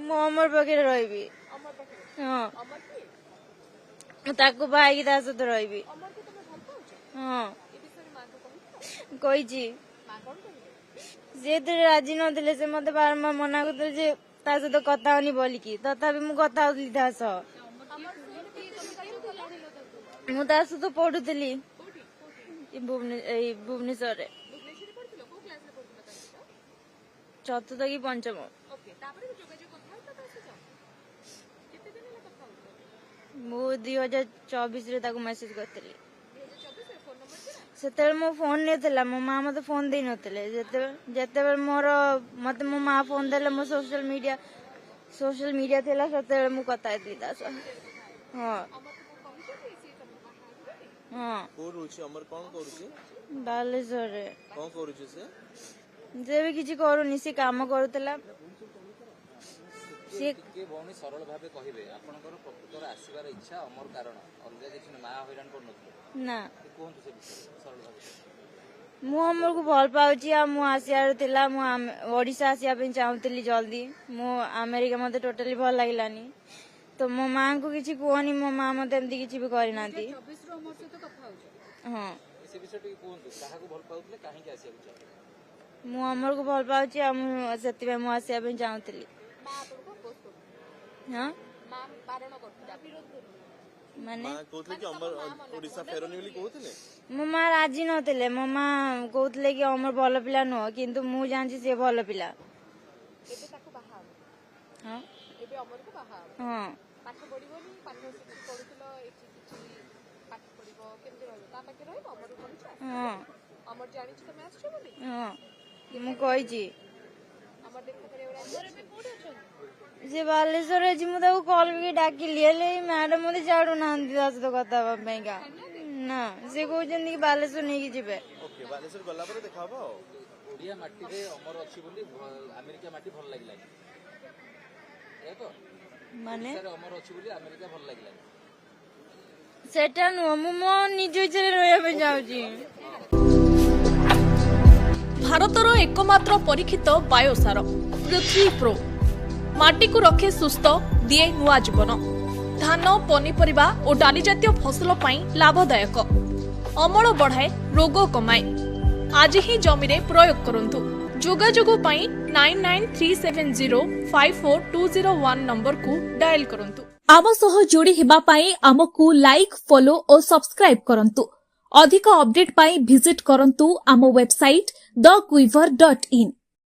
ମୁଁ ଅମର ପାଖରେ ରହିବି। ହଁ ତାକୁ ବାହାହେଇକି ତା ସହିତ ରହିବି। ହଁ କହିଛି ସେ ଏଥିରେ ରାଜି ନଥିଲେ। ସେ ମତେ ବାରମ୍ବାର ମନା କରୁଥିଲେ ଯେ ତା ସହିତ କଥା ହଉନି ବୋଲିକି, ତଥାପି ମୁଁ କଥା ହଉଥିଲି ତା ସହ। ମୁଁ ତା ସହିତ ପଢୁଥିଲି ଏଇ ଭୁବନେଶ୍ୱରରେ, ଚତୁର୍ଥ କି ପଞ୍ଚମ। ମୁଁ 2024 ତାକୁ ମେସେଜ କରିଥିଲି। ସେତେବେଳେ ମୋ ଫୋନ ନେଇଥିଲା, ମୋ ମା ମତେ ଫୋନ ଦେଇ ନଥିଲେ। ଯେତେବେଳେ ମତେ ମୋ ମା ଫୋନ ଦେଲେ, ମୋ ସୋସିଆଲ ମିଡିଆ ଥିଲା, ସେତେବେଳେ ମୁଁ କଥା ହେଇଥିଲି ତା ସହ। ହଁ ହଁ ବାଲେଶ୍ୱରରେ। ସେ ବି କିଛି କରୁନି, ସେ କାମ କରୁଥିଲା। ଭଉଣୀ ସରଳ ଭାବେ କହିବେ ଆପଣଙ୍କର ପ୍ରକୃତରେ ଆସିବାର ଇଚ୍ଛା ଅମର କାରଣ ଅଲଗା କିଛି ମା ହଇରାଣ କରୁନଥିଲେ ନା। କୁହନ୍ତୁ ସେ ବିଷୟରେ ସରଳ ଭାବେ। ମୁଁ ଅମରକୁ ଭଲ ପାଉଛି ଆଉ ମୁଁ ଆସିବାର ଥିଲା। ମୁଁ ଓଡିଶା ଆସିବା ପାଇଁ ଚାହୁଁଥିଲି ଜଲ୍ଦି। ମୁଁ ଆମେରିକା ମତେ ଟୋଟାଲି ଭଲ ଲାଗିଲାନି। ତ ମୋ ମାଙ୍କୁ କିଛି କୁହନି, ମୋ ମା ମତେ ଏମିତି କିଛି ବି କରିନାହାନ୍ତି। ହଁ ସେ ବିଷୟ ଟିକେ କୁହନ୍ତୁ, କାହାକୁ ଭଲ ପାଉଥିଲେ, କାହିଁକି ଆସିବାକୁ ଚାହୁଁଥିଲେ? ମୁଁ ଅମରକୁ ଭଲ ପାଉଛି ଆଉ ସେଥିପାଇଁ ମୁଁ ଆସିବା ପାଇଁ ଚାହୁଁଥିଲି। ହଁ ମାନେ ମୋ ମା ରାଜି ନଥିଲେ। ମୋ ମା କହୁଥିଲେ କି ଅମର ଭଲ ପିଲା ନୁହଁ, କିନ୍ତୁ ମୁଁ ଜାଣିଛି ସେ ଭଲ ପିଲା। ହଁ ହଁ ହଁ ହଁ ମୁଁ କହିଛି। ସେ ବାଲେଶ୍ୱର ଅଛି, ମୁଁ ତାକୁ କଲ୍ କରିକି ଡାକିଲି, ହେଲେ ମ୍ୟାଡାମ ମତେ ଛାଡୁନାହାନ୍ତି ତା ସହିତ କଥା ହବା ପାଇଁକା। ନା, ସେ କହୁଛନ୍ତି କି ବାଲେଶ୍ୱର ନେଇକି ଯିବେ। ବାଲେଶ୍ୱର ଗଲା ପରେ ଦେଖା ହବ ଆଉ। ଓଡିଆ ମାଟିରେ ଅମର ଅଛି ବୋଲି ଆମେରିକା ମାଟି ଭଲ ଲାଗିଲାନି, ମାନେ ଅମର ଅଛି ବୋଲି ଆମେରିକା ଭଲ ଲାଗିଲାନି। ସେଟା ନୁହଁ, ମୁଁ ମୋ ନିଜ ଇଚ୍ଛାରେ ରହିବା ପାଇଁ ଚାହୁଁଛି। ଭାରତର एकमात्र परीक्षित बायोसार पृथ्वी प्रो माटी को रखे सुस्थ दिए नुआ जीवन। धान पनीपरिबा और डाली जातीय फसल पाई लाभदायक, अमल बढ़ाए, रोग कमाए। आज ही जमी रे प्रयोग करंतु। जोगाजोग पाई 9937054201 नंबर को डायल करंतु। आम सह जोड़ी हेबा पाई आमकु लाइक, फॉलो और सब्सक्राइब करंतु। अधिक अपडेट पाई विजिट करंतु आम वेबसाइट thequiver.in।